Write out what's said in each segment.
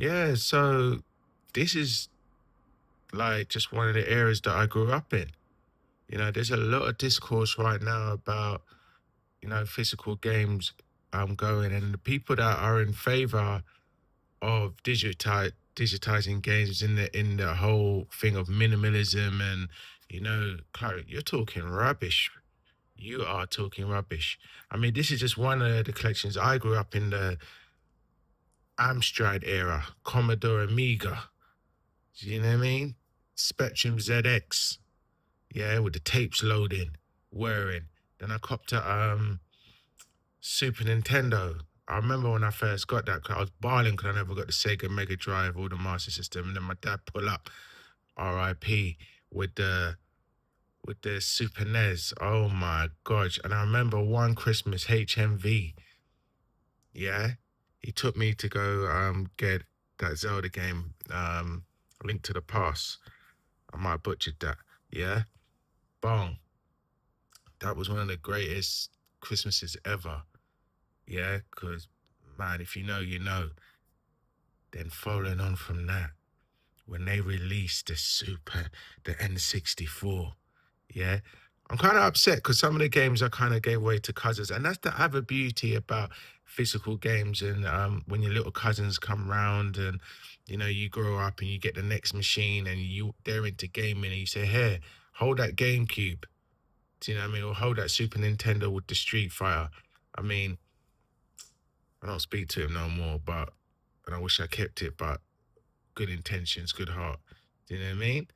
Yeah, so this is like just one of the areas that I grew up in. There's a lot of discourse right now about, physical games going, and the people that are in favor of digitizing games in the whole thing of minimalism and Clark, you're talking rubbish. You are talking rubbish. I mean, this is just one of the collections. I grew up in the Amstrad era, Commodore Amiga. Do you know what I mean? Spectrum ZX, yeah, with the tapes loading, wearing. Then I copped a Super Nintendo. I remember when I first got that, 'cause I was balling because I never got the Sega Mega Drive or the Master System. And then my dad pull up, RIP, with the Super NES. Oh my gosh. And I remember one Christmas HMV, yeah. He took me to go get that Zelda game, Link to the Past. I might have butchered that. Yeah. Bong. That was one of the greatest Christmases ever. Yeah, because man, if you know, you know. Then following on from that, when they released the N64, yeah, I'm kind of upset because some of the games I kind of gave away to cousins, and that's the other beauty about physical games. And when your little cousins come round, and you grow up and you get the next machine, and they're into gaming, and you say, "Hey, hold that GameCube." Do you know what I mean? Or hold that Super Nintendo with the Street Fighter. I mean, I don't speak to him no more, but and I wish I kept it, but good intentions, good heart. Do you know what I mean?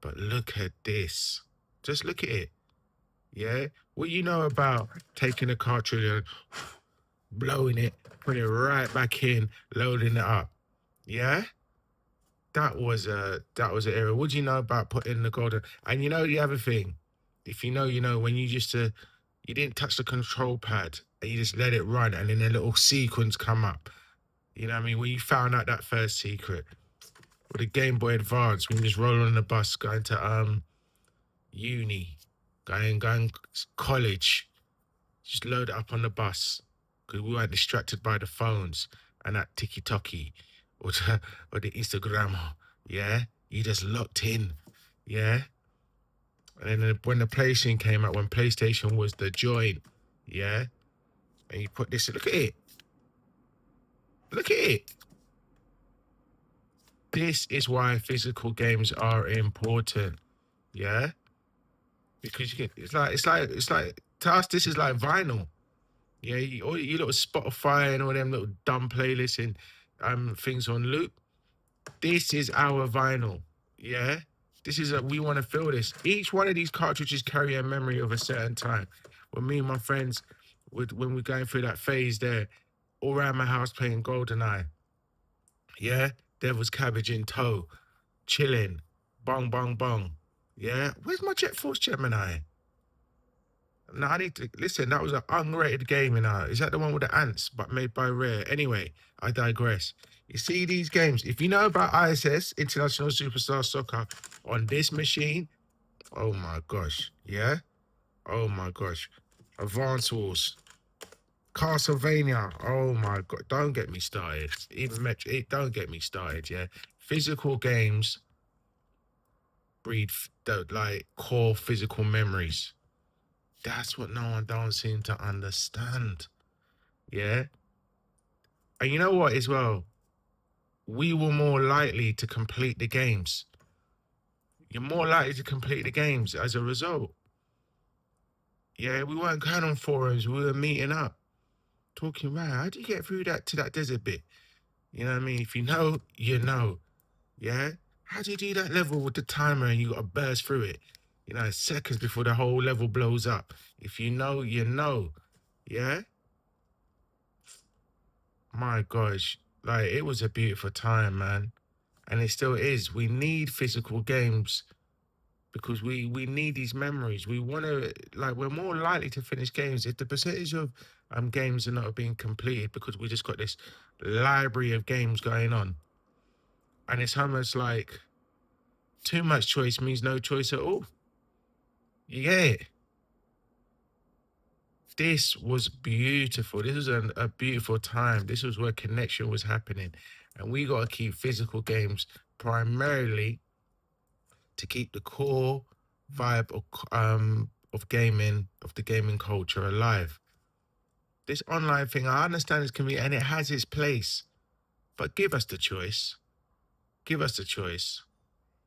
But look at this. Just look at it. Yeah. What you know about taking a cartridge and blowing it, putting it right back in, loading it up. Yeah? That was an era. What do you know about putting the golden and the other thing? If you know, you know, when you you didn't touch the control pad and you just let it run and then a little sequence come up. You know what I mean? When you found out that first secret with the Game Boy Advance, when you just rolling on the bus going to uni, going college, just load it up on the bus because we weren't distracted by the phones and that tiki-toki or the Instagram. Yeah, you just locked in. Yeah, and then when the PlayStation came out, when PlayStation was the joint, yeah, and you put this. Look at it. Look at it. This is why physical games are important. Yeah, because you can. It's like to us. This is like vinyl. Yeah, all you little Spotify and all them little dumb playlists and things on loop. This is our vinyl. Yeah, this is we want to feel this. Each one of these cartridges carry a memory of a certain time. When me and my friends when we're going through that phase there, all around my house playing GoldenEye. Yeah, Devil's Cabbage in tow, chilling, bong bong bong. Yeah, where's my Jet Force Gemini? No, I need to listen. That was an unrated game, Is that the one with the ants, but made by Rare? Anyway, I digress. You see these games. If you know about ISS, International Superstar Soccer, on this machine, oh my gosh, yeah, oh my gosh, Advance Wars, Castlevania, oh my god, don't get me started. Even Metro, don't get me started. Yeah, physical games breed like core physical memories. That's what no one don't seem to understand. Yeah. And you know what, as well? We were more likely to complete the games. You're more likely to complete the games as a result. Yeah, we weren't going on forums, we were meeting up, talking, man, how do you get through that to that desert bit? You know what I mean? If you know, you know. Yeah? How do you do that level with the timer and you gotta burst through it? Seconds before the whole level blows up. If you know, you know. Yeah? My gosh. Like it was a beautiful time, man. And it still is. We need physical games because we need these memories. We want to like we're more likely to finish games if the percentage of games are not being completed because we just got this library of games going on, and it's almost like too much choice means no choice at all. You get it? This was beautiful. This was a beautiful time. This was where connection was happening. And we got to keep physical games primarily to keep the core vibe of gaming, of the gaming culture alive. This online thing, I understand it can be, and it has its place, but give us the choice. Give us the choice,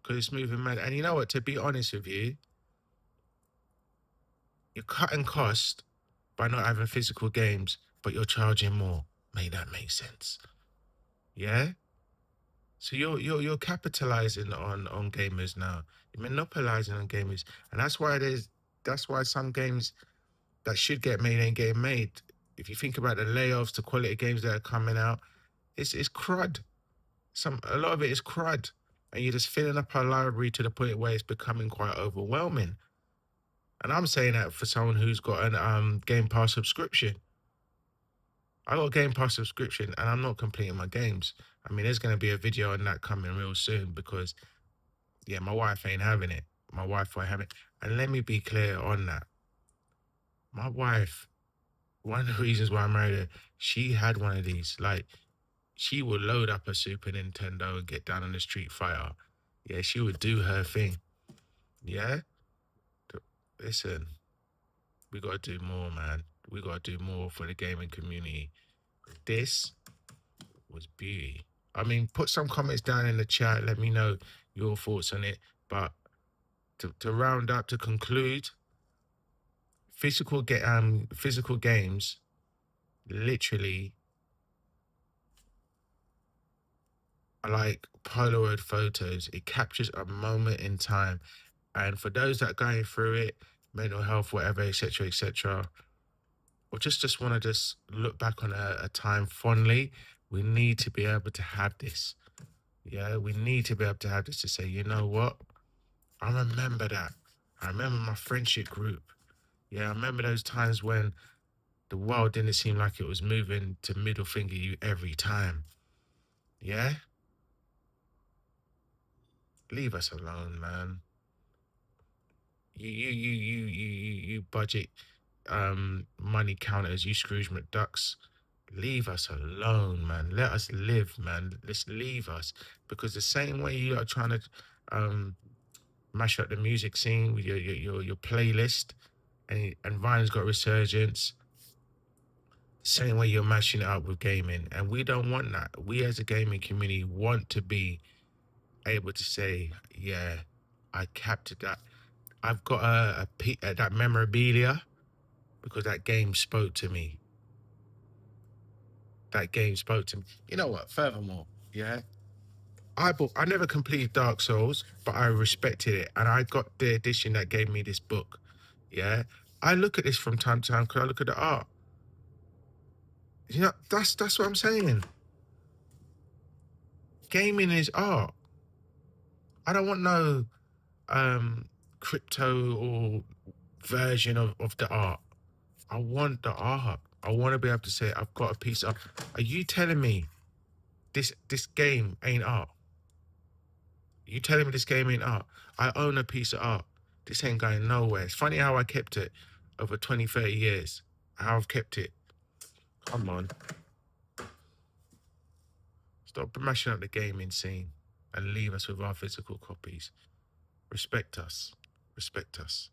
because it's moving mad. And you know what? To be honest with you, you're cutting cost by not having physical games, but you're charging more. May that make sense? Yeah. So you're capitalizing on gamers now. You're monopolizing on gamers, and that's why some games that should get made ain't getting made. If you think about the layoffs, the quality games that are coming out, it's crud. A lot of it is crud, and you're just filling up our library to the point where it's becoming quite overwhelming. And I'm saying that for someone who's got an Game Pass subscription. I got a Game Pass subscription, and I'm not completing my games. I mean, there's going to be a video on that coming real soon because yeah, my wife ain't having it. My wife won't have it. And let me be clear on that. My wife, one of the reasons why I married her, she had one of these. Like, she would load up a Super Nintendo and get down on the Street Fighter. Yeah, she would do her thing. Yeah? Listen, we got to do more, man. We got to do more for the gaming community. This was beauty. I mean, put some comments down in the chat. Let me know your thoughts on it. But to round up, to conclude, physical games literally are like Polaroid photos. It captures a moment in time. And for those that are going through it, mental health, whatever, etc., or just want to just look back on a time fondly, we need to be able to have this. Yeah, we need to be able to have this to say, you know what? I remember that. I remember my friendship group. Yeah, I remember those times when the world didn't seem like it was moving to middle finger you every time. Yeah? Leave us alone, man. You budget money counters, you Scrooge McDucks. Leave us alone, man. Let us live, man. Let's leave us. Because the same way you are trying to mash up the music scene with your playlist, and Vine's got resurgence. Same way you're mashing it up with gaming. And we don't want that. We as a gaming community want to be able to say, yeah, I captured that. I've got that memorabilia because that game spoke to me. That game spoke to me. You know what? Furthermore, yeah, I never completed Dark Souls, but I respected it, and I got the edition that gave me this book. Yeah, I look at this from time to time because I look at the art. You know, that's what I'm saying. Gaming is art. I don't want no crypto or version of the art. I want the art. I want to be able to say I've got a piece of. Are you telling me this game ain't art? You telling me this game ain't art? I own a piece of art. This ain't going nowhere. It's funny how I kept it over 20, 30 years. How I've kept it. Come on. Stop mashing up the gaming scene and leave us with our physical copies. Respect us. Respect us.